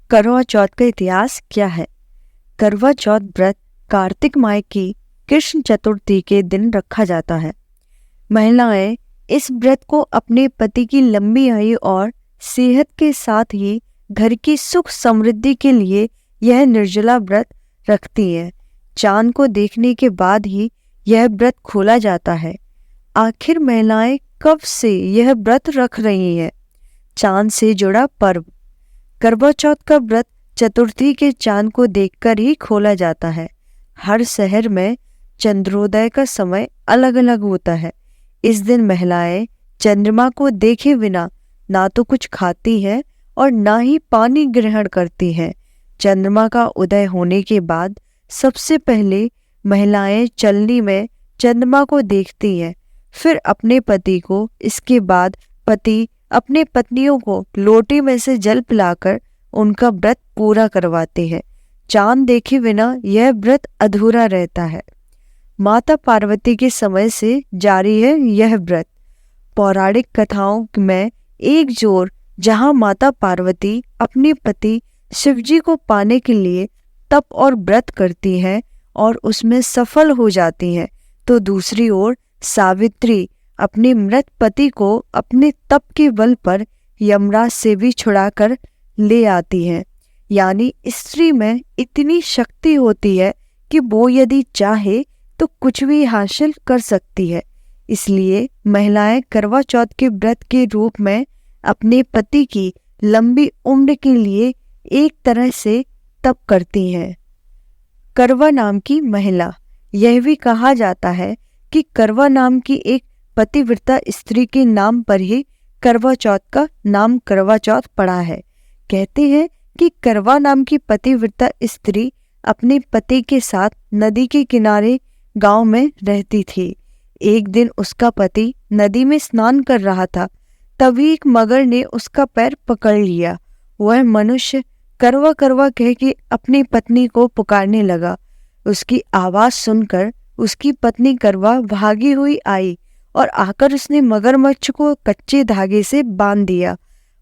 करवा चौथ का इतिहास क्या है? करवा चौथ व्रत कार्तिक माह की कृष्ण चतुर्थी के दिन रखा जाता है। महिलाएं इस व्रत को अपने पति की लंबी आयु और सेहत के साथ ही घर की सुख समृद्धि के लिए यह निर्जला व्रत रखती हैं। चांद को देखने के बाद ही यह व्रत खोला जाता है। आखिर महिलाएं कब से यह व्रत रख रही हैं? चांद से जुड़ा पर्व। करवा चौथ का व्रत चतुर्थी के चांद को देखकर ही खोला जाता है। हर शहर में चंद्रोदय का समय अलग अलग होता है। इस दिन महिलाएं चंद्रमा को देखे बिना ना तो कुछ खाती हैं और ना ही पानी ग्रहण करती हैं। चंद्रमा का उदय होने के बाद सबसे पहले महिलाएं चलनी में चंद्रमा को देखती हैं, फिर अपने पति को, इसके बाद पति अपने पत्नियों को लोटे में से जल पिलाकर उनका व्रत पूरा करवाते हैं। चांद देखे बिना यह व्रत अधूरा रहता है। माता पार्वती के समय से जारी है यह व्रत। पौराणिक कथाओं में एक जोर जहां माता पार्वती अपने पति शिवजी को पाने के लिए तप और व्रत करती हैं और उसमें सफल हो जाती हैं, तो दूसरी ओर सावित्री अपने मृत पति को अपने तप के बल पर यमराज से भी छुड़ाकर ले आती हैं। यानी स्त्री में इतनी शक्ति होती है कि वो यदि चाहे तो कुछ भी हासिल कर सकती है। इसलिए महिलाएं करवा चौथ के व्रत के रूप में अपने पति की लंबी उम्र के लिए एक तरह से तप करती हैं। करवा नाम की महिला। यह भी कहा जाता है कि करवा नाम की एक पतिव्रता स्त्री के नाम पर ही करवा चौथ का नाम करवा चौथ पड़ा है। कहते हैं कि करवा नाम की पतिव्रता स्त्री अपने पति के साथ नदी के किनारे गांव में रहती थी। एक दिन उसका पति नदी में स्नान कर रहा था, तभी एक मगर ने उसका पैर पकड़ लिया। वह मनुष्य करवा करवा कह के अपनी पत्नी को पुकारने लगा। उसकी आवाज सुनकर उसकी पत्नी करवा भागी हुई आई और आकर उसने मगरमच्छ को कच्चे धागे से बांध दिया।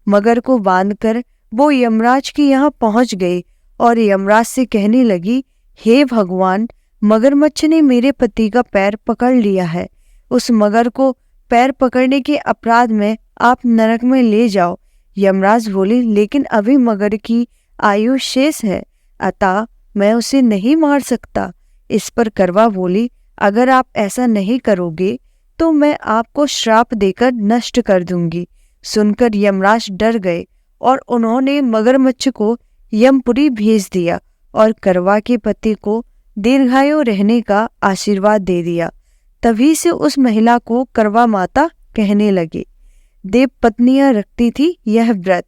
मगर को बांधकर वो यमराज के यहाँ पहुंच गई और यमराज से कहने लगी, हे भगवान, मगरमच्छ ने मेरे पति का पैर पकड़ लिया है। उस मगर को पैर पकड़ने के अपराध में आप नरक में ले जाओ। यमराज बोले, लेकिन अभी मगर की आयु शेष है, अतः मैं उसे नहीं मार सकता। इस पर करवा बोली, अगर आप ऐसा नहीं करोगे तो मैं आपको श्राप देकर नष्ट कर दूंगी। सुनकर यमराज डर गए और उन्होंने मगरमच्छ को यमपुरी भेज दिया और करवा के पति को दीर्घायु रहने का आशीर्वाद दे दिया। तभी से उस महिला को करवा माता कहने लगे। देव पत्नियां रखती थी यह व्रत।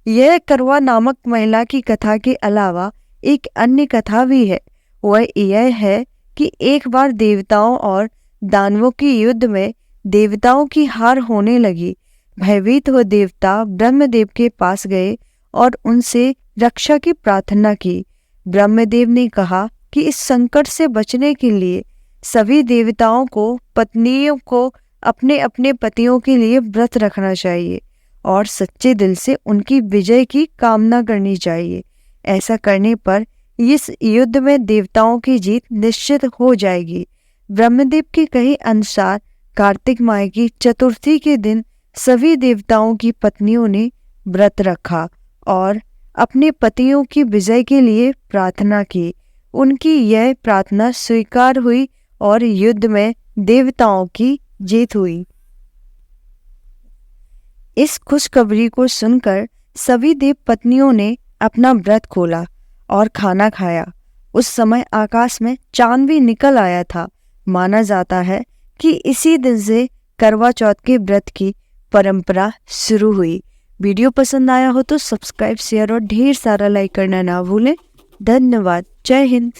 यह करवा नामक महिला की कथा के अलावा एक अन्य कथा भी है। वह यह है कि एक बार देवताओं और दानवों के युद्ध में देवताओं की हार होने लगी। भयभीत हो देवता ब्रह्मदेव के पास गए और उनसे रक्षा की प्रार्थना की। ब्रह्मदेव ने कहा कि इस संकट से बचने के लिए सभी देवताओं को पत्नियों को अपने अपने पतियों के लिए व्रत रखना चाहिए और सच्चे दिल से उनकी विजय की कामना करनी चाहिए। ऐसा करने पर इस युद्ध में देवताओं की जीत निश्चित हो जाएगी। ब्रह्मदेव के कहे अनुसार कार्तिक माह की चतुर्थी के दिन सभी देवताओं की पत्नियों ने व्रत रखा और अपने पतियों की विजय के लिए प्रार्थना की। उनकी यह प्रार्थना स्वीकार हुई और युद्ध में देवताओं की जीत हुई। इस खुशखबरी को सुनकर सभी देव पत्नियों ने अपना व्रत खोला और खाना खाया। उस समय आकाश में चांद भी निकल आया था। माना जाता है कि इसी दिन से करवा चौथ के व्रत की परंपरा शुरू हुई। वीडियो पसंद आया हो तो सब्सक्राइब, शेयर और ढेर सारा लाइक करना ना भूलें। धन्यवाद। जय हिंद।